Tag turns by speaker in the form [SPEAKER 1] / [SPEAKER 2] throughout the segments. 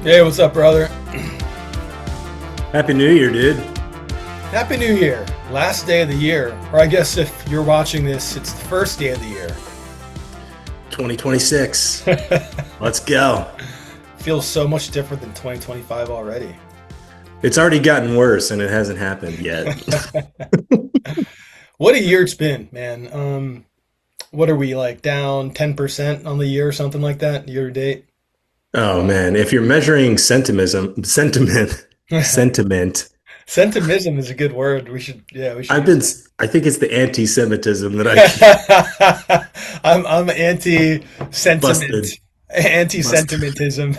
[SPEAKER 1] Hey, what's up, brother?
[SPEAKER 2] Happy New Year, dude.
[SPEAKER 1] Happy New Year. Last day of the year. Or I guess if you're watching this, it's the first day of the year.
[SPEAKER 2] 2026. Let's go.
[SPEAKER 1] Feels so much different than 2025 already.
[SPEAKER 2] It's already gotten worse and it hasn't happened yet.
[SPEAKER 1] What a year it's been, man. What are we like down 10% on the year or something like that, year to date?
[SPEAKER 2] Oh man, if you're measuring sentiment,
[SPEAKER 1] Sentimism is a good word. We should
[SPEAKER 2] I've
[SPEAKER 1] use
[SPEAKER 2] been
[SPEAKER 1] that.
[SPEAKER 2] I think it's the anti-Semitism that I keep
[SPEAKER 1] I'm anti-sentiment,
[SPEAKER 2] busted. Busted.
[SPEAKER 1] anti-sentimentism.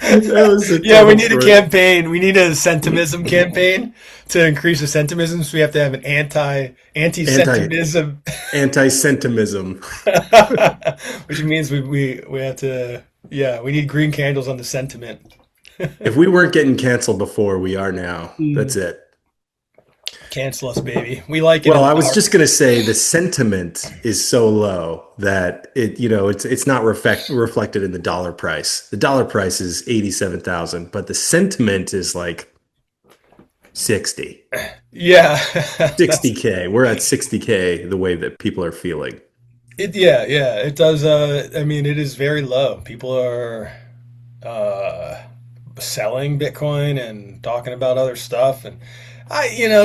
[SPEAKER 2] That was a
[SPEAKER 1] Yeah, we
[SPEAKER 2] total
[SPEAKER 1] need a
[SPEAKER 2] short.
[SPEAKER 1] campaign. We need a sentimism campaign to increase the sentimism. So we have to have an
[SPEAKER 2] Anti
[SPEAKER 1] anti-sentimism,
[SPEAKER 2] Anti-sentimism.
[SPEAKER 1] which means we have to, yeah, we need green candles on the sentiment.
[SPEAKER 2] If we weren't getting canceled before, we are now. That's
[SPEAKER 1] Mm.
[SPEAKER 2] it.
[SPEAKER 1] Cancel us, baby. We like it
[SPEAKER 2] Well,
[SPEAKER 1] in
[SPEAKER 2] I was
[SPEAKER 1] our.
[SPEAKER 2] just going to say the sentiment is so low that it's not reflected in the dollar price. The dollar price is 87,000, but the sentiment is like 60.
[SPEAKER 1] Yeah, that's
[SPEAKER 2] 60K. We're at 60K the way that people are feeling.
[SPEAKER 1] it. Yeah, yeah, it does. I mean, it is very low. People are uh, selling Bitcoin and talking about other stuff, and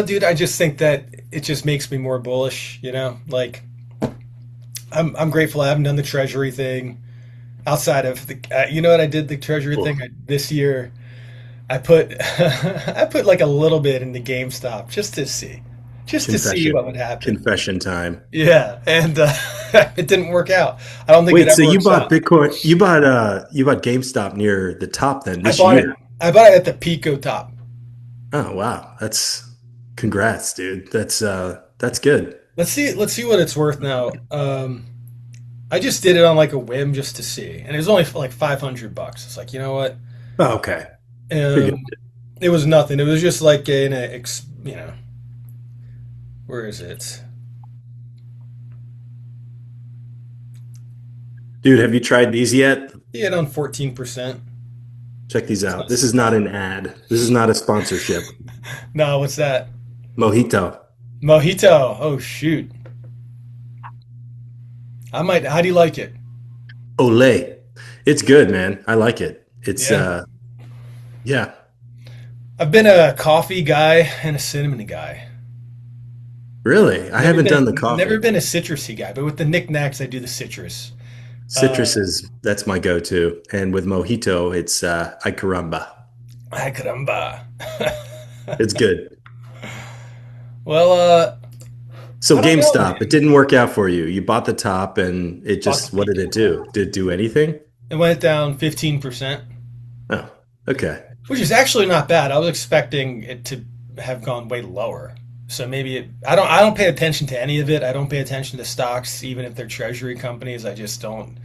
[SPEAKER 1] dude, I just think that it just makes me more bullish. Like I'm grateful I haven't done the treasury thing outside of the. You know what I did the treasury
[SPEAKER 2] Cool.
[SPEAKER 1] thing this year. I put I put like a little bit into GameStop just to see what
[SPEAKER 2] Confession.
[SPEAKER 1] would happen.
[SPEAKER 2] Confession time.
[SPEAKER 1] Yeah, and it didn't work out. I don't think it
[SPEAKER 2] Wait, so
[SPEAKER 1] ever
[SPEAKER 2] you
[SPEAKER 1] works
[SPEAKER 2] bought
[SPEAKER 1] out.
[SPEAKER 2] Bitcoin, you bought GameStop near the top then
[SPEAKER 1] I
[SPEAKER 2] this
[SPEAKER 1] bought it.
[SPEAKER 2] year.
[SPEAKER 1] I bought it at the Pico top.
[SPEAKER 2] Oh, wow. That's congrats, dude. That's good.
[SPEAKER 1] Let's see what it's worth now. I just did it on like a whim just to see, and it was only for like $500. It's like, you know what?
[SPEAKER 2] Oh, okay. You're good.
[SPEAKER 1] Um, it was nothing. It was just like where is it?
[SPEAKER 2] Dude, have you tried these yet?
[SPEAKER 1] Yeah, on 14%.
[SPEAKER 2] Check these
[SPEAKER 1] It's
[SPEAKER 2] out.
[SPEAKER 1] not
[SPEAKER 2] This
[SPEAKER 1] so
[SPEAKER 2] is not
[SPEAKER 1] bad.
[SPEAKER 2] an ad. This is not a sponsorship.
[SPEAKER 1] No, what's that?
[SPEAKER 2] Mojito.
[SPEAKER 1] Mojito. Oh shoot. I might. How do you like it?
[SPEAKER 2] Olay. It's good, man. I like it. It's
[SPEAKER 1] Yeah.
[SPEAKER 2] yeah.
[SPEAKER 1] I've been a coffee guy and a cinnamon guy.
[SPEAKER 2] Really? I haven't done the
[SPEAKER 1] Never
[SPEAKER 2] coffee.
[SPEAKER 1] been a citrusy guy, but with the knickknacks, I do the citrus. Uh,
[SPEAKER 2] Citrus is that's my go-to. And with mojito, it's ay caramba.
[SPEAKER 1] Ay caramba.
[SPEAKER 2] It's good.
[SPEAKER 1] Well,
[SPEAKER 2] So
[SPEAKER 1] I don't know,
[SPEAKER 2] GameStop, it
[SPEAKER 1] man.
[SPEAKER 2] didn't work out for you. You bought the top and it
[SPEAKER 1] Bought the
[SPEAKER 2] just what did it
[SPEAKER 1] Pico.
[SPEAKER 2] do? Did it do anything?
[SPEAKER 1] It went down 15%,
[SPEAKER 2] Oh, okay.
[SPEAKER 1] which is actually not bad. I was expecting it to have gone way lower. So maybe I don't pay attention to any of it. I don't pay attention to stocks, even if they're treasury companies. I just don't.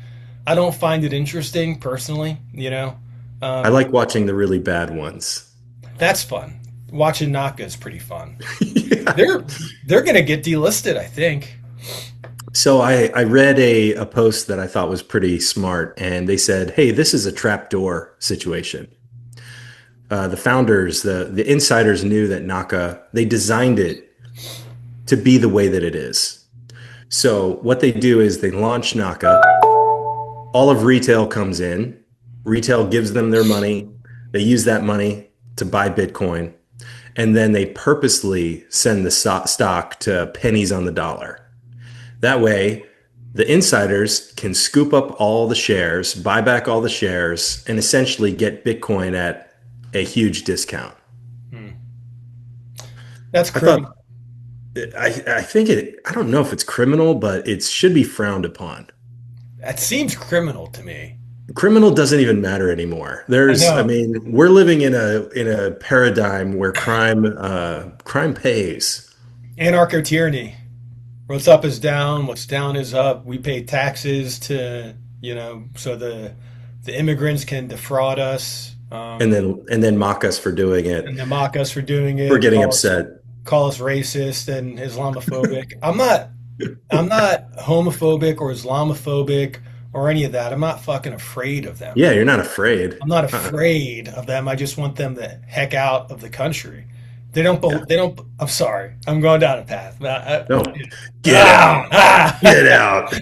[SPEAKER 1] I don't find it interesting personally.
[SPEAKER 2] I
[SPEAKER 1] Um,
[SPEAKER 2] like watching the really bad ones.
[SPEAKER 1] that's fun. Watching Naka is pretty fun.
[SPEAKER 2] Yeah.
[SPEAKER 1] They're they're gonna get delisted, I think.
[SPEAKER 2] So I read a post that I thought was pretty smart, and they said, "Hey, this is a trapdoor situation." The founders, the insiders knew that Naka, they designed it to be the way that it is. So what they do is they launch Naka. All of retail comes in. Retail gives them their money. They use that money to buy Bitcoin, and then they purposely send the stock to pennies on the dollar. That way, the insiders can scoop up all the shares, buy back all the shares, and essentially get Bitcoin at a huge discount.
[SPEAKER 1] Hmm. That's
[SPEAKER 2] I
[SPEAKER 1] criminal.
[SPEAKER 2] thought, I think I don't know if it's criminal, but it should be frowned upon.
[SPEAKER 1] That seems criminal to me.
[SPEAKER 2] Criminal doesn't even matter anymore.
[SPEAKER 1] I
[SPEAKER 2] I
[SPEAKER 1] know.
[SPEAKER 2] mean, we're living in a paradigm where crime pays.
[SPEAKER 1] Anarcho tyranny. What's up is down. What's down is up. We pay taxes so the immigrants can defraud us,
[SPEAKER 2] And then mock us for doing
[SPEAKER 1] and
[SPEAKER 2] it,
[SPEAKER 1] then mock us for doing
[SPEAKER 2] for
[SPEAKER 1] it.
[SPEAKER 2] getting
[SPEAKER 1] Call us
[SPEAKER 2] upset.
[SPEAKER 1] call us racist and Islamophobic. I'm not homophobic or Islamophobic or any of that. I'm not fucking afraid of them.
[SPEAKER 2] Yeah, you're not afraid.
[SPEAKER 1] I'm not
[SPEAKER 2] Uh-uh.
[SPEAKER 1] afraid of them. I just want them the heck out of the country. They don't.
[SPEAKER 2] Yeah.
[SPEAKER 1] They don't. I'm sorry. I'm going down a path.
[SPEAKER 2] No. Get
[SPEAKER 1] Ah,
[SPEAKER 2] out. Get
[SPEAKER 1] ah.
[SPEAKER 2] out.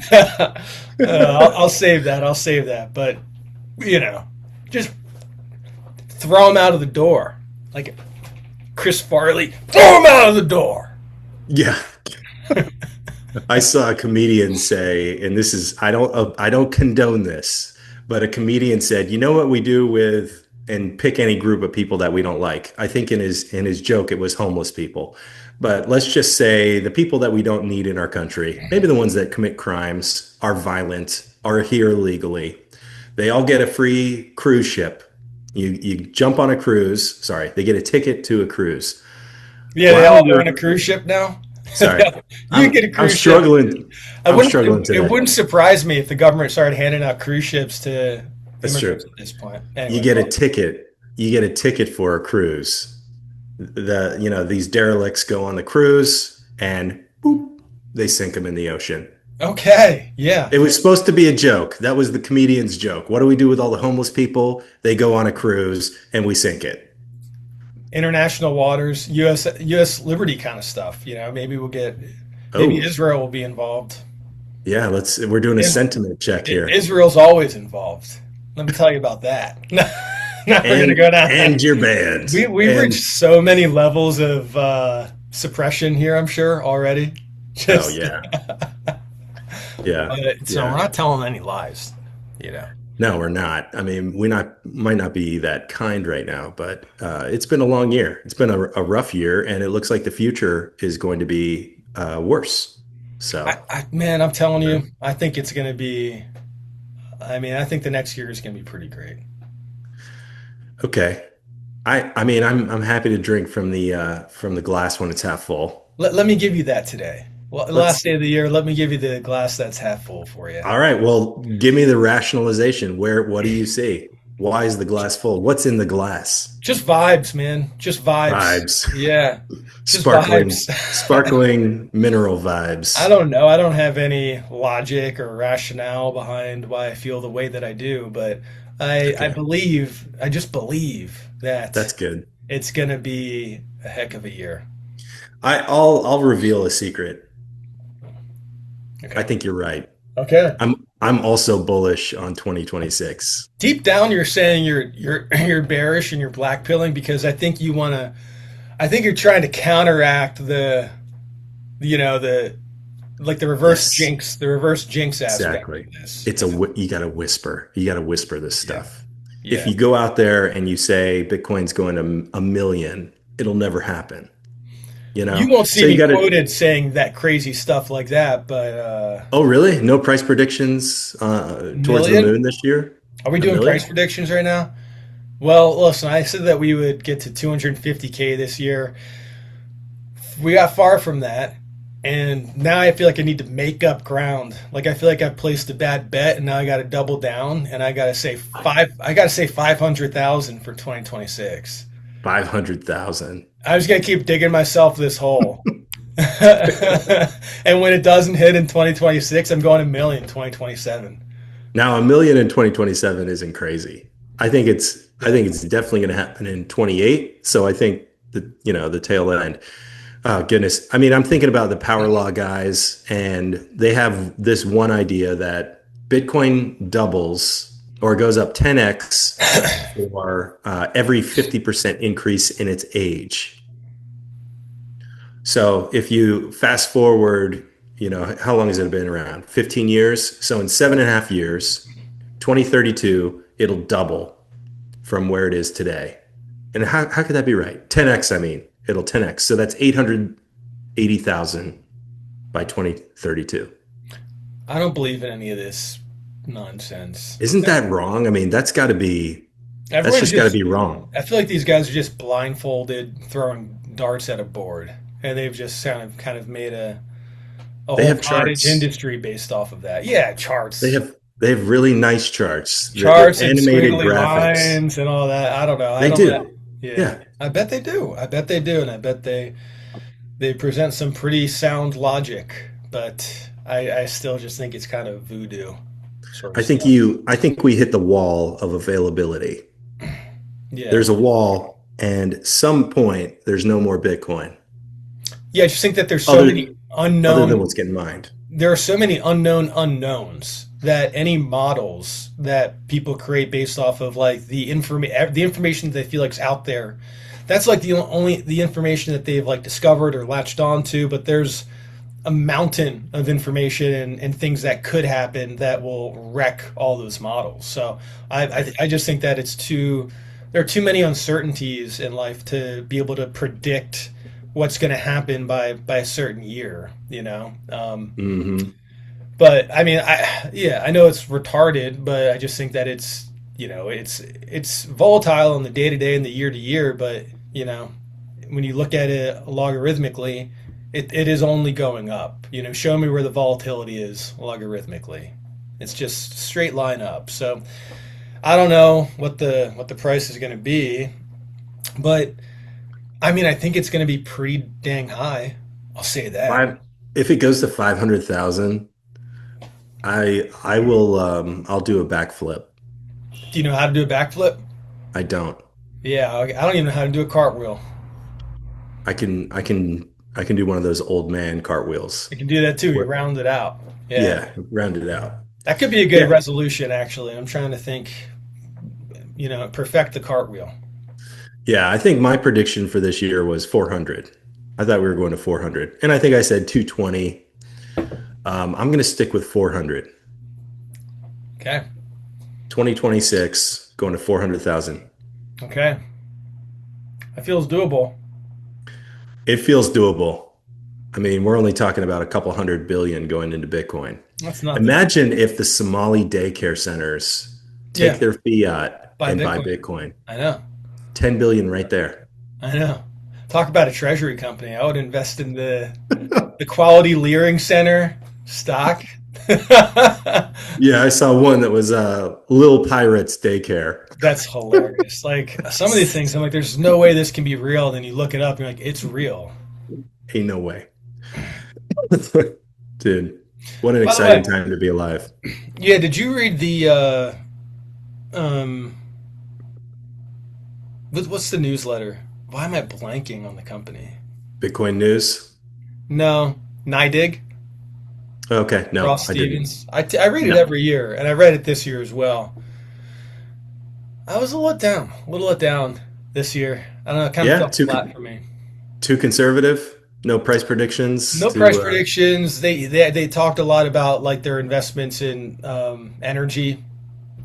[SPEAKER 1] I'll save that. I'll save that. But you know, just throw them out of the door, like Chris Farley. Throw them out of the door.
[SPEAKER 2] Yeah. I saw a comedian say, and this is I don't condone this, but a comedian said, "You know what we do with and pick any group of people that we don't like." I think in his joke it was homeless people. But let's just say the people that we don't need in our country, maybe the ones that commit crimes, are violent, are here illegally. They all get a free cruise ship. You jump on a cruise, sorry, they get a ticket to a cruise.
[SPEAKER 1] Yeah, they
[SPEAKER 2] While
[SPEAKER 1] all
[SPEAKER 2] you're
[SPEAKER 1] own a cruise ship now.
[SPEAKER 2] sorry,
[SPEAKER 1] You get a
[SPEAKER 2] I'm
[SPEAKER 1] cruise ship.
[SPEAKER 2] struggling.
[SPEAKER 1] I
[SPEAKER 2] I'm
[SPEAKER 1] wouldn't.
[SPEAKER 2] struggling
[SPEAKER 1] It
[SPEAKER 2] today.
[SPEAKER 1] wouldn't surprise me if the government started handing out cruise ships to
[SPEAKER 2] That's
[SPEAKER 1] immigrants
[SPEAKER 2] true.
[SPEAKER 1] at this point.
[SPEAKER 2] You
[SPEAKER 1] Anyway,
[SPEAKER 2] get a
[SPEAKER 1] well,
[SPEAKER 2] ticket. You get a ticket for a cruise. These derelicts go on the cruise and boop, they sink them in the ocean.
[SPEAKER 1] okay, yeah.
[SPEAKER 2] It was supposed to be a joke. That was the comedian's joke. What do we do with all the homeless people? They go on a cruise and we sink it.
[SPEAKER 1] International waters, U.S. liberty kind of stuff. Maybe we'll get. Maybe
[SPEAKER 2] Oh,
[SPEAKER 1] Israel will be involved.
[SPEAKER 2] yeah, we're doing a
[SPEAKER 1] Is,
[SPEAKER 2] sentiment check here.
[SPEAKER 1] Israel's always involved. Let me tell you about that. Now we're gonna go down that.
[SPEAKER 2] And you're banned.
[SPEAKER 1] We've
[SPEAKER 2] And
[SPEAKER 1] reached so many levels of suppression here. I'm sure already.
[SPEAKER 2] oh
[SPEAKER 1] Just
[SPEAKER 2] yeah. Yeah.
[SPEAKER 1] so we're
[SPEAKER 2] Yeah.
[SPEAKER 1] not telling any lies. You know.
[SPEAKER 2] No, we're not. I mean, we not might not be that kind right now, but it's been a long year. It's been a rough year, and it looks like the future is going to be worse. So,
[SPEAKER 1] Man, I'm telling
[SPEAKER 2] you
[SPEAKER 1] you,
[SPEAKER 2] know,
[SPEAKER 1] I think it's going to be. I mean, I think the next year is going to be pretty great.
[SPEAKER 2] okay. I mean, I'm happy to drink from the glass when it's half full.
[SPEAKER 1] Let me give you that today. Well, last
[SPEAKER 2] Let's.
[SPEAKER 1] day of the year, let me give you the glass that's half full for you.
[SPEAKER 2] All right. Well, give me the rationalization. What do you see? Why is the glass full? What's in the glass?
[SPEAKER 1] Just vibes, man. Just vibes.
[SPEAKER 2] Vibes,
[SPEAKER 1] Yeah, just
[SPEAKER 2] sparkling,
[SPEAKER 1] vibes.
[SPEAKER 2] sparkling mineral
[SPEAKER 1] I
[SPEAKER 2] vibes.
[SPEAKER 1] don't know. I don't have any logic or rationale behind why I feel the way that I do, but I
[SPEAKER 2] Okay,
[SPEAKER 1] believe, I just believe that
[SPEAKER 2] that's good.
[SPEAKER 1] it's going to be a heck of a year.
[SPEAKER 2] I'll reveal a secret. I
[SPEAKER 1] Okay.
[SPEAKER 2] think you're right.
[SPEAKER 1] Okay.
[SPEAKER 2] I'm also bullish on 2026.
[SPEAKER 1] Deep down, you're saying you're bearish and you're blackpilling because I think you want to. I think you're trying to counteract the like
[SPEAKER 2] Yes,
[SPEAKER 1] the reverse jinx aspect
[SPEAKER 2] exactly.
[SPEAKER 1] of this.
[SPEAKER 2] It's you got to whisper. You got to whisper this
[SPEAKER 1] Yeah.
[SPEAKER 2] stuff. If
[SPEAKER 1] Yeah.
[SPEAKER 2] you go out there and you say Bitcoin's going to a million, it'll never happen, you
[SPEAKER 1] You
[SPEAKER 2] know?
[SPEAKER 1] won't see
[SPEAKER 2] So you
[SPEAKER 1] me
[SPEAKER 2] got to
[SPEAKER 1] quoted saying that crazy stuff like that, but
[SPEAKER 2] Oh, really? No price predictions towards the
[SPEAKER 1] million?
[SPEAKER 2] moon this year?
[SPEAKER 1] Are we
[SPEAKER 2] A
[SPEAKER 1] doing price
[SPEAKER 2] million?
[SPEAKER 1] predictions right now? Well, listen, I said that we would get to 250K this year. We got far from that, and now I feel like I need to make up ground. Like I feel like I placed a bad bet, and now I got to double down, and I got to say five. I got to say 500,000 for 2026.
[SPEAKER 2] 500,000.
[SPEAKER 1] I was gonna keep digging myself this hole, and when it doesn't hit in 2026, I'm going a million 2027.
[SPEAKER 2] Now, a million in 2027 isn't crazy. I
[SPEAKER 1] Yeah.
[SPEAKER 2] think it's definitely going to happen in 28. So I think the tail end. Oh, goodness. I mean, I'm thinking about the power law guys, and they have this one idea that Bitcoin doubles or goes up 10x for every 50% increase in its age. So if you fast forward, how long has it been around? 15 years. So in 7.5 years, 2032, it'll double from where it is today. And how could that be right? 10x, I mean, it'll 10x. So that's 880,000 by 2032.
[SPEAKER 1] I don't believe in any of this nonsense.
[SPEAKER 2] Isn't that wrong? I mean, that's
[SPEAKER 1] Everyone's
[SPEAKER 2] just got to
[SPEAKER 1] just.
[SPEAKER 2] be wrong.
[SPEAKER 1] I feel like these guys are just blindfolded, throwing darts at a board, and they've just kind of made a
[SPEAKER 2] They
[SPEAKER 1] whole
[SPEAKER 2] have
[SPEAKER 1] cottage
[SPEAKER 2] charts.
[SPEAKER 1] industry based off of that. Yeah,
[SPEAKER 2] They
[SPEAKER 1] charts,
[SPEAKER 2] have they have really nice charts. The
[SPEAKER 1] charts, and
[SPEAKER 2] animated
[SPEAKER 1] squiggly
[SPEAKER 2] graphics.
[SPEAKER 1] lines and all that. I don't know. I
[SPEAKER 2] They
[SPEAKER 1] don't.
[SPEAKER 2] do.
[SPEAKER 1] Yeah,
[SPEAKER 2] Yeah.
[SPEAKER 1] I bet they do. I bet they do, and I bet they present some pretty sound logic. But I still just think it's kind of voodoo. sort of stuff.
[SPEAKER 2] I think we hit the wall of availability.
[SPEAKER 1] Yeah.
[SPEAKER 2] There's a wall, and at some point there's no more Bitcoin
[SPEAKER 1] Yeah, I just think that there's so many
[SPEAKER 2] other than
[SPEAKER 1] unknown
[SPEAKER 2] what's getting mined.
[SPEAKER 1] there are so many unknown unknowns that any models that people create based off of like the information that they feel like is out there, that's like the information that they've like discovered or latched onto. But there's a mountain of information and things that could happen that will wreck all those models. So I just think that there are too many uncertainties in life to be able to predict what's going to happen by a certain year, you know.
[SPEAKER 2] Hmm.
[SPEAKER 1] But I mean, I know it's retarded, but I just think that it's volatile in the day to day and the year to year. But when you look at it logarithmically, it is only going up. Show me where the volatility is logarithmically. It's just straight line up. So I don't know what the price is going to be, but I mean, I think it's going to be pretty dang high. I'll say that.
[SPEAKER 2] Five, if it goes to 500,000, I will I'll do a backflip.
[SPEAKER 1] Do you know how to do a backflip?
[SPEAKER 2] I don't.
[SPEAKER 1] Yeah, I don't even know how to do a cartwheel.
[SPEAKER 2] I can do one of those old man cartwheels.
[SPEAKER 1] I can do that too. You
[SPEAKER 2] Where,
[SPEAKER 1] round it out. Yeah.
[SPEAKER 2] yeah, round it out.
[SPEAKER 1] That could be a good
[SPEAKER 2] Yeah.
[SPEAKER 1] resolution, actually. I'm trying to think, perfect the cartwheel.
[SPEAKER 2] Yeah, I think my prediction for this year was 400. I thought we were going to 400. And I think I said 220. I'm going to stick with 400.
[SPEAKER 1] Okay.
[SPEAKER 2] 2026 going to 400,000.
[SPEAKER 1] Okay. That feels doable.
[SPEAKER 2] It feels doable. I mean, we're only talking about a couple hundred billion going into Bitcoin.
[SPEAKER 1] That's nothing.
[SPEAKER 2] Imagine if the Somali daycare centers take
[SPEAKER 1] Yeah.
[SPEAKER 2] their fiat
[SPEAKER 1] Buy
[SPEAKER 2] and buy
[SPEAKER 1] Bitcoin.
[SPEAKER 2] Bitcoin.
[SPEAKER 1] I know.
[SPEAKER 2] 10 billion right there.
[SPEAKER 1] I know. Talk about a treasury company. I would invest in the Quality Leering Center stock.
[SPEAKER 2] Yeah, I saw one that was Lil Pirates Daycare.
[SPEAKER 1] That's hilarious. Like some of these things, I'm like, there's no way this can be real. Then you look it up, and you're like, it's real.
[SPEAKER 2] Ain't no way. Dude, what an
[SPEAKER 1] By the
[SPEAKER 2] exciting
[SPEAKER 1] way,
[SPEAKER 2] time to be alive.
[SPEAKER 1] yeah, did you read the um what's the newsletter? Why am I blanking on the company?
[SPEAKER 2] Bitcoin news?
[SPEAKER 1] No, NYDIG,
[SPEAKER 2] Okay, no,
[SPEAKER 1] Ross
[SPEAKER 2] I didn't.
[SPEAKER 1] Stevens. I read it
[SPEAKER 2] No.
[SPEAKER 1] every year, and I read it this year as well. I was a little let down this year. I don't know, it kind of
[SPEAKER 2] Yeah,
[SPEAKER 1] fell flat for me.
[SPEAKER 2] too conservative. No price predictions
[SPEAKER 1] No price
[SPEAKER 2] to
[SPEAKER 1] predictions. They talked a lot about like their investments in energy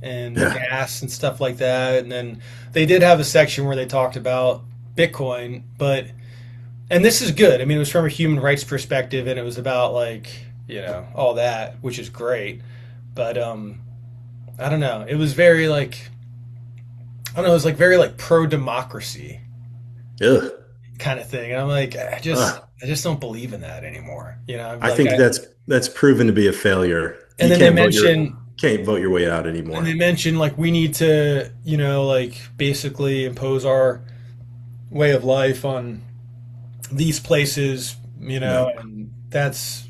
[SPEAKER 1] and
[SPEAKER 2] yeah.
[SPEAKER 1] gas and stuff like that. And then they did have a section where they talked about Bitcoin, and this is good. I mean, it was from a human rights perspective, and it was about like all that, which is great. But I don't know. It was very like I don't know. It was like very like pro democracy
[SPEAKER 2] Ugh.
[SPEAKER 1] kind of thing. And I'm like,
[SPEAKER 2] Ugh.
[SPEAKER 1] I just don't believe in that anymore.
[SPEAKER 2] I
[SPEAKER 1] Like
[SPEAKER 2] think that's proven to be a failure.
[SPEAKER 1] and
[SPEAKER 2] You
[SPEAKER 1] then
[SPEAKER 2] can't vote your way out
[SPEAKER 1] they
[SPEAKER 2] anymore.
[SPEAKER 1] mention like we need to like basically impose our way of life on these places,
[SPEAKER 2] No.
[SPEAKER 1] and that's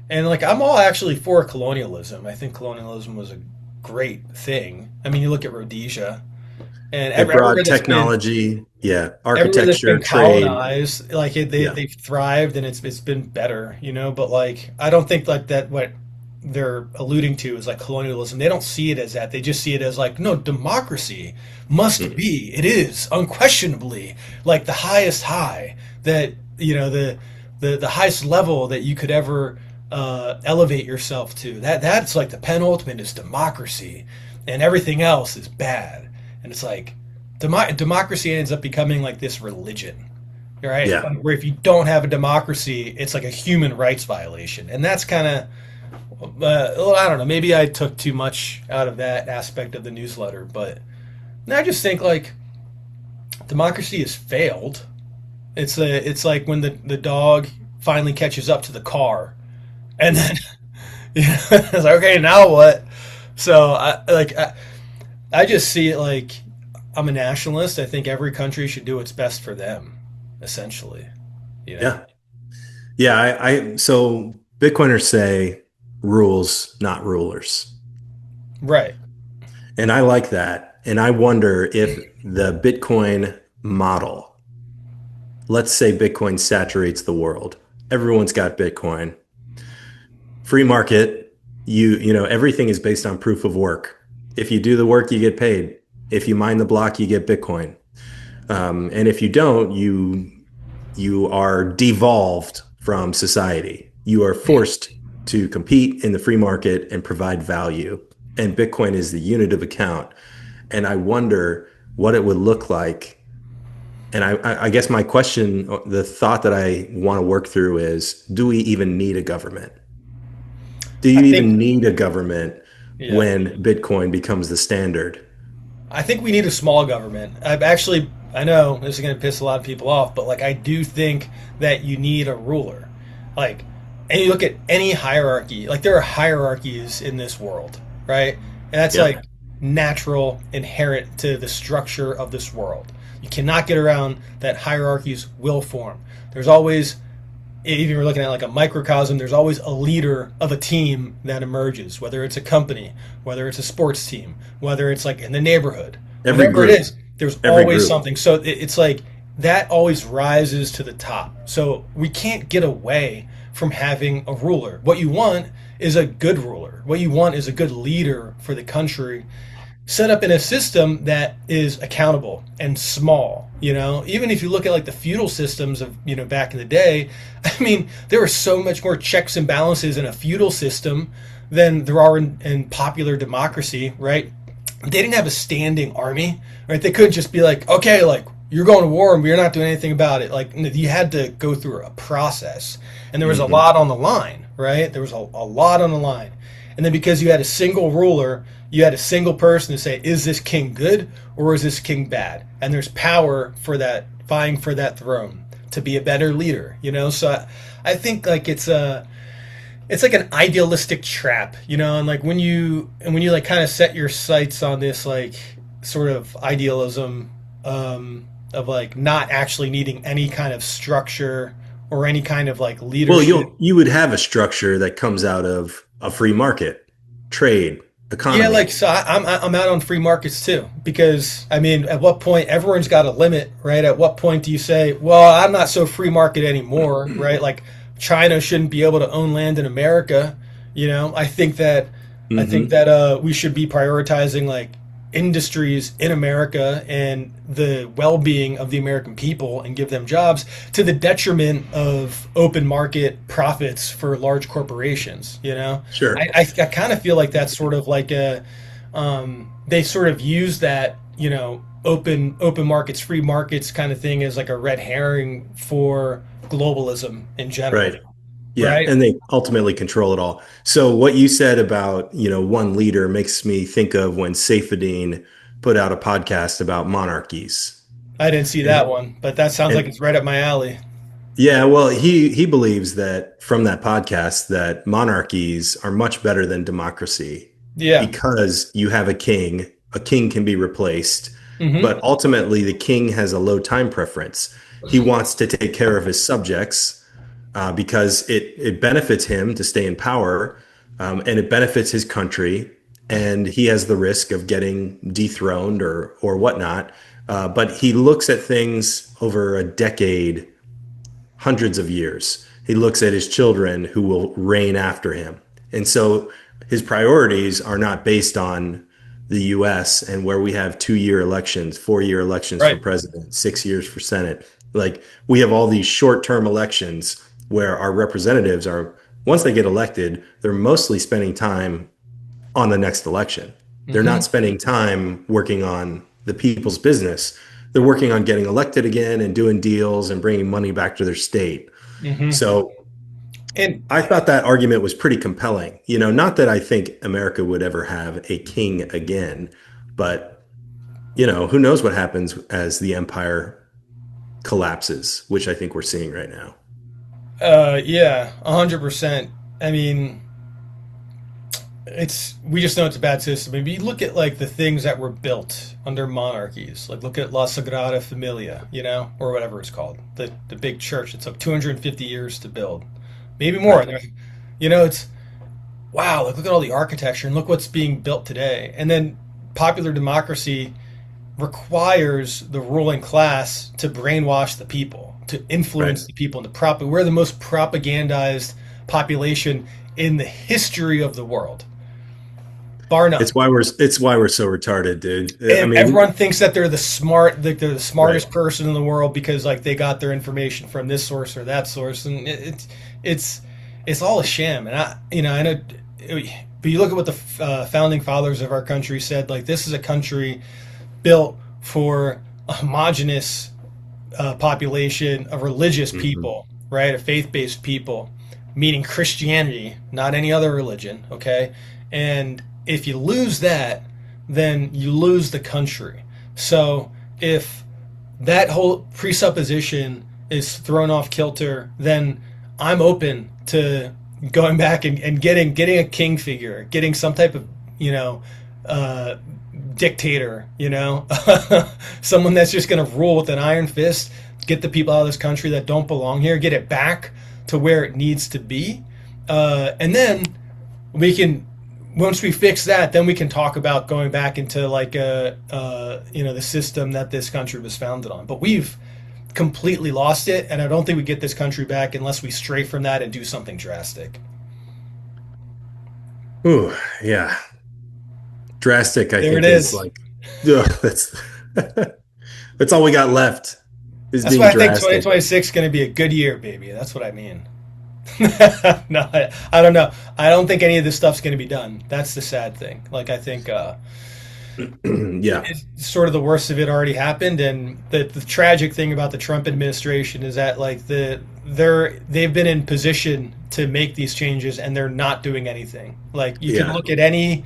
[SPEAKER 1] and like I'm all actually for colonialism. I think colonialism was a great thing. I mean, you look at Rhodesia and
[SPEAKER 2] It brought
[SPEAKER 1] everywhere that's been
[SPEAKER 2] technology, yeah,
[SPEAKER 1] everywhere that's
[SPEAKER 2] architecture,
[SPEAKER 1] been
[SPEAKER 2] trade.
[SPEAKER 1] colonized, like
[SPEAKER 2] Yeah.
[SPEAKER 1] they've thrived and it's been better, But like, I don't think like that what they're alluding to is like colonialism. They don't see it as that. They just see it as like, no, democracy must
[SPEAKER 2] Mm.
[SPEAKER 1] be. It is unquestionably like the highest high that the highest level that you could ever elevate yourself to. That's like the penultimate is democracy, and everything else is bad. And it's like democracy ends up becoming like this religion, right?
[SPEAKER 2] Yeah.
[SPEAKER 1] Where if you don't have a democracy, it's like a human rights violation, and that's kind of well, I don't know. Maybe I took too much out of that aspect of the newsletter, but I just think like democracy has failed. It's like when the dog finally catches up to the car, and then it's like okay, now what? So I just see it like I'm a nationalist. I think every country should do what's best for them, essentially. You know.
[SPEAKER 2] Yeah. Yeah. So Bitcoiners say rules, not rulers.
[SPEAKER 1] Right.
[SPEAKER 2] And I like that. And I wonder if the Bitcoin model, let's say Bitcoin saturates the world. Everyone's got Bitcoin. Free market, everything is based on proof of work. If you do the work, you get paid. If you mine the block, you get Bitcoin. And if you don't, you are devolved from society. You are forced to compete in the free market and provide value. And Bitcoin is the unit of account. And I wonder what it would look like. And I guess my question, the thought that I want to work through is, do we even need a government? Do
[SPEAKER 1] I
[SPEAKER 2] you
[SPEAKER 1] think,
[SPEAKER 2] even need a government
[SPEAKER 1] yeah.
[SPEAKER 2] when Bitcoin becomes the standard?
[SPEAKER 1] I think we need a small government. I know this is going to piss a lot of people off, but like, I do think that you need a ruler. Like, and you look at any hierarchy, like, there are hierarchies in this world, right? And that's
[SPEAKER 2] Yeah.
[SPEAKER 1] like natural, inherent to the structure of this world. You cannot get around that hierarchies will form. There's always, even we're looking at like a microcosm, there's always a leader of a team that emerges, whether it's a company, whether it's a sports team, whether it's like in the neighborhood,
[SPEAKER 2] Every
[SPEAKER 1] whatever it
[SPEAKER 2] group,
[SPEAKER 1] is, there's
[SPEAKER 2] every
[SPEAKER 1] always
[SPEAKER 2] group.
[SPEAKER 1] something. So it's like that always rises to the top. So we can't get away from having a ruler. What you want is a good ruler. What you want is a good leader for the country set up in a system that is accountable and small. Even if you look at like the feudal systems of back in the day, I mean, there were so much more checks and balances in a feudal system than there are in popular democracy, right? They didn't have a standing army, right? They couldn't just be like, okay, like, you're going to war and we're not doing anything about it. Like, you had to go through a process, and there was a
[SPEAKER 2] Hmm.
[SPEAKER 1] lot on the line, right? There was a lot on the line. And then because you had a single ruler, you had a single person to say, is this king good or is this king bad? And there's power for that, vying for that throne to be a better leader. So I think like it's like an idealistic trap, and like when you like kind of set your sights on this like sort of idealism, of like not actually needing any kind of structure or any kind of like
[SPEAKER 2] Well,
[SPEAKER 1] leadership.
[SPEAKER 2] you would have a structure that comes out of a free market, trade,
[SPEAKER 1] Yeah, like,
[SPEAKER 2] economy.
[SPEAKER 1] so I'm out on free markets too, because I mean, at what point everyone's got a limit, right? At what point do you say, well, I'm not so free market anymore, right? Like, China shouldn't be able to own land in America. I think that we should be prioritizing like industries in America and the well-being of the American people and give them jobs to the detriment of open market profits for large corporations.
[SPEAKER 2] Sure.
[SPEAKER 1] I kind of feel like that's sort of like they sort of use that open markets, free markets kind of thing as like a red herring for globalism in general,
[SPEAKER 2] Right. Yeah,
[SPEAKER 1] right?
[SPEAKER 2] and they ultimately control it all. So what you said about, one leader makes me think of when Saifedean put out a podcast about monarchies.
[SPEAKER 1] I didn't see that
[SPEAKER 2] And
[SPEAKER 1] one, but that sounds like
[SPEAKER 2] and
[SPEAKER 1] it's right up my alley.
[SPEAKER 2] yeah, well, he believes that from that podcast that monarchies are much better than democracy
[SPEAKER 1] Yeah.
[SPEAKER 2] because you have a king. A king can be replaced, but
[SPEAKER 1] Hmm.
[SPEAKER 2] ultimately the king has a low time preference. He wants to take care of his subjects because it benefits him to stay in power, and it benefits his country, and he has the risk of getting dethroned or whatnot. But he looks at things over a decade, hundreds of years. He looks at his children who will reign after him. And so his priorities are not based on the US and where we have 2 year elections, 4 year elections for
[SPEAKER 1] Right.
[SPEAKER 2] president, 6 years for Senate. Like we have all these short term elections where our representatives are, once they get elected, they're mostly spending time on the next election. They're not
[SPEAKER 1] Hmm.
[SPEAKER 2] spending time working on the people's business. They're working on getting elected again and doing deals and bringing money back to their state.
[SPEAKER 1] Hmm.
[SPEAKER 2] So
[SPEAKER 1] And
[SPEAKER 2] I thought that argument was pretty compelling. Not that I think America would ever have a king again, but who knows what happens as the empire collapses, which I think we're seeing right now.
[SPEAKER 1] yeah, 100%. I mean, we just know it's a bad system. I mean, you look at like the things that were built under monarchies. Like, look at La Sagrada Familia, or whatever it's called, the big church. It took 250 years to build, maybe more.
[SPEAKER 2] Right.
[SPEAKER 1] It's wow, look at all the architecture and look what's being built today. And then popular democracy requires the ruling class to brainwash the people, to
[SPEAKER 2] Right.
[SPEAKER 1] influence the people, and to we're the most propagandized population in the history of the world, bar none.
[SPEAKER 2] It's why we're so retarded, dude. I
[SPEAKER 1] And
[SPEAKER 2] mean,
[SPEAKER 1] everyone thinks that they're the
[SPEAKER 2] right.
[SPEAKER 1] smartest person in the world because like they got their information from this source or that source, and it's it's all a sham. And I know, but you look at what the founding fathers of our country said. Like this is a country built for a homogenous population of religious
[SPEAKER 2] Hmm.
[SPEAKER 1] people, right? A faith-based people, meaning Christianity, not any other religion, okay? And if you lose that, then you lose the country. So if that whole presupposition is thrown off kilter, then I'm open to going back and getting a king figure, getting some type of you know uh, dictator, someone that's just going to rule with an iron fist, get the people out of this country that don't belong here, get it back to where it needs to be, and then we can. Once we fix that, then we can talk about going back into like the system that this country was founded on. But we've completely lost it, and I don't think we get this country back unless we stray from that and do something drastic.
[SPEAKER 2] Ooh, yeah. Drastic, I
[SPEAKER 1] There it
[SPEAKER 2] think, is
[SPEAKER 1] is.
[SPEAKER 2] like, ugh, that's that's all we got left is
[SPEAKER 1] That's
[SPEAKER 2] being
[SPEAKER 1] why I think
[SPEAKER 2] drastic.
[SPEAKER 1] 2026 is going to be a good year, baby. That's what I mean. No, I don't know. I don't think any of this stuff's going to be done. That's the sad thing. Like I think
[SPEAKER 2] Yeah,
[SPEAKER 1] it's sort of the worst of it already happened, and the tragic thing about the Trump administration is that like they've been in position to make these changes and they're not doing anything. Like you can
[SPEAKER 2] yeah.
[SPEAKER 1] look at any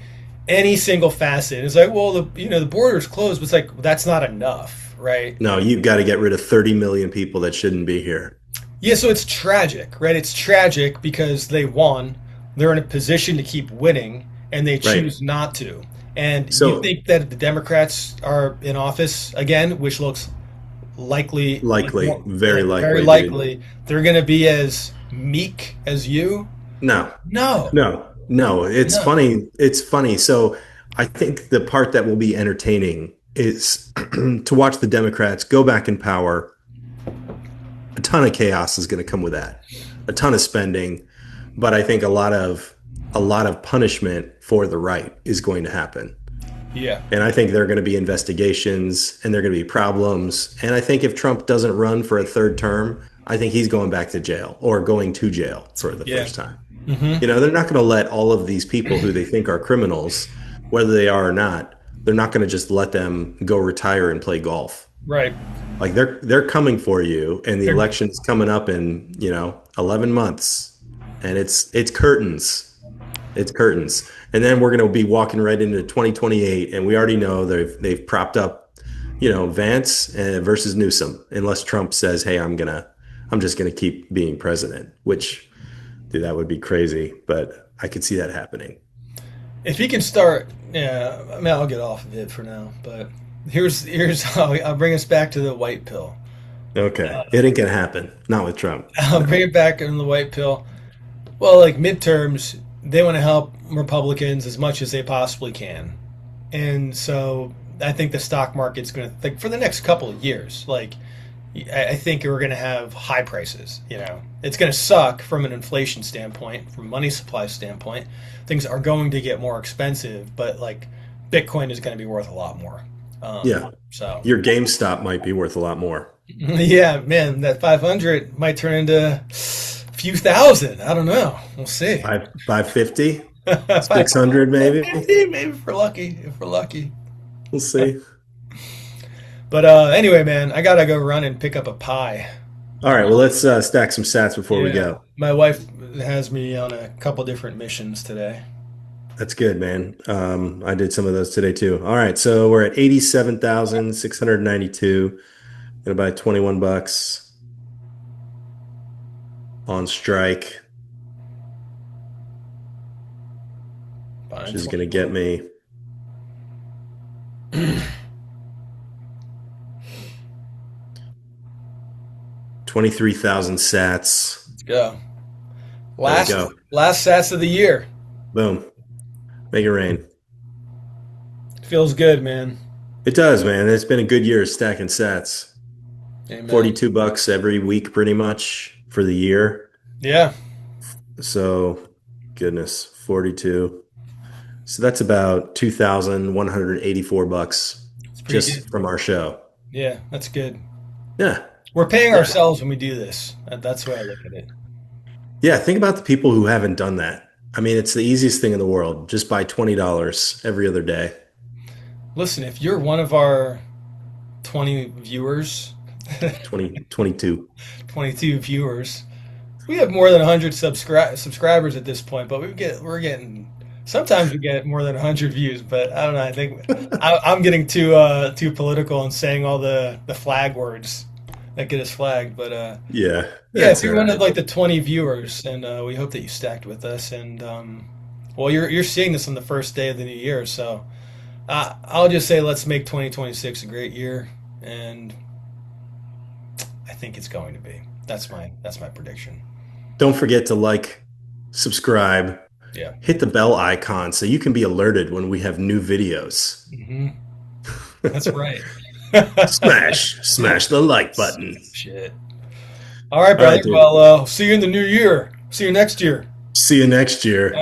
[SPEAKER 1] single facet. It's like, well, the border's closed, but it's like that's not enough, right?
[SPEAKER 2] No, you've got to get rid of 30 million people that shouldn't be here.
[SPEAKER 1] Yeah, so it's tragic, right? It's tragic because they won. They're in a position to keep winning, and they
[SPEAKER 2] Right.
[SPEAKER 1] choose not to. And you
[SPEAKER 2] So
[SPEAKER 1] think that if the Democrats are in office again, which looks likely,
[SPEAKER 2] likely, very
[SPEAKER 1] very
[SPEAKER 2] likely, dude.
[SPEAKER 1] likely, they're going to be as meek as you?
[SPEAKER 2] No,
[SPEAKER 1] No,
[SPEAKER 2] no. It's
[SPEAKER 1] no.
[SPEAKER 2] funny. It's funny. So I think the part that will be entertaining is to watch the Democrats go back in power. A ton of chaos is going to come with that. A ton of spending, but I think a lot of punishment for the right is going to happen.
[SPEAKER 1] Yeah,
[SPEAKER 2] And I think there are going to be investigations and there are going to be problems. And I think if Trump doesn't run for a third term, I think he's going back to jail or going to jail for the
[SPEAKER 1] yeah.
[SPEAKER 2] first time.
[SPEAKER 1] Hmm.
[SPEAKER 2] They're not going to let all of these people who they think are criminals, whether they are or not, they're not going to just let them go retire and play golf.
[SPEAKER 1] Right.
[SPEAKER 2] Like they're coming for you, and the
[SPEAKER 1] They're,
[SPEAKER 2] election is coming up in 11 months, and it's curtains. It's curtains. And then we're going to be walking right into 2028, and we already know they've propped up, Vance versus Newsom, unless Trump says, "Hey, I'm just gonna keep being president," which, dude, that would be crazy, but I could see that happening.
[SPEAKER 1] if he can start, yeah. I mean, I'll get off of it for now. But here's how I'll bring us back to the white pill.
[SPEAKER 2] Okay, it ain't gonna happen. Not with Trump.
[SPEAKER 1] I'll bring
[SPEAKER 2] No.
[SPEAKER 1] it back in the white pill. Well, like midterms, they want to help Republicans as much as they possibly can, and so I think the stock market's going to like for the next couple of years. Like I think we're going to have high prices. It's going to suck from an inflation standpoint, from a money supply standpoint. Things are going to get more expensive, but like Bitcoin is going to be worth a lot more.
[SPEAKER 2] Yeah,
[SPEAKER 1] So
[SPEAKER 2] your GameStop might be worth a lot more.
[SPEAKER 1] yeah, man, that 500 might turn into a few thousand. I don't know. We'll see.
[SPEAKER 2] 550, 600 maybe.
[SPEAKER 1] 550 maybe if we're lucky. If we're lucky.
[SPEAKER 2] We'll see.
[SPEAKER 1] But anyway, man, I gotta go run and pick up a pie.
[SPEAKER 2] All right, well, let's stack some sats before we
[SPEAKER 1] Yeah,
[SPEAKER 2] go.
[SPEAKER 1] my wife has me on a couple different missions today.
[SPEAKER 2] That's good, man. I did some of those today too. All right, so we're at 87,692. Gonna buy 21 bucks on strike, which
[SPEAKER 1] Fine,
[SPEAKER 2] is gonna
[SPEAKER 1] 21.
[SPEAKER 2] get me 23,000 sats.
[SPEAKER 1] Let's go.
[SPEAKER 2] There we
[SPEAKER 1] Last
[SPEAKER 2] go.
[SPEAKER 1] last sats of the year.
[SPEAKER 2] Boom. Make it rain.
[SPEAKER 1] Feels good, man.
[SPEAKER 2] It does, man. It's been a good year of stacking sats.
[SPEAKER 1] Amen.
[SPEAKER 2] 42 bucks every week pretty much for the year.
[SPEAKER 1] Yeah,
[SPEAKER 2] So, goodness, 42. So that's about 2,184 bucks
[SPEAKER 1] it's pretty
[SPEAKER 2] just
[SPEAKER 1] good.
[SPEAKER 2] from our show.
[SPEAKER 1] Yeah, that's good.
[SPEAKER 2] Yeah.
[SPEAKER 1] We're paying
[SPEAKER 2] Yeah.
[SPEAKER 1] ourselves when we do this. That's the way I look at it.
[SPEAKER 2] Yeah, think about the people who haven't done that. I mean, it's the easiest thing in the world. Just buy $20 every other day.
[SPEAKER 1] Listen, if you're one of our 20 viewers,
[SPEAKER 2] 2022.
[SPEAKER 1] 22 viewers, we have more than 100 subscribers at this point, but we're getting sometimes we get more than 100 views, but I don't know. I think I'm getting too political and saying all the flag words that get us flagged, but
[SPEAKER 2] Yeah,
[SPEAKER 1] yeah, if
[SPEAKER 2] that's all
[SPEAKER 1] you're one of
[SPEAKER 2] right.
[SPEAKER 1] like the 20 viewers, and we hope that you stacked with us, and well, you're seeing this on the first day of the new year, so I'll just say let's make 2026 a great year, and I think it's going to be. That's my prediction.
[SPEAKER 2] Don't forget to like, subscribe,
[SPEAKER 1] Yeah.
[SPEAKER 2] hit the bell icon so you can be alerted when we have new videos.
[SPEAKER 1] Hmm. That's right.
[SPEAKER 2] Smash the like button.
[SPEAKER 1] Shit. All right,
[SPEAKER 2] All
[SPEAKER 1] brother.
[SPEAKER 2] right, dude.
[SPEAKER 1] Well, see you in the new year. See you next year.
[SPEAKER 2] See you next year.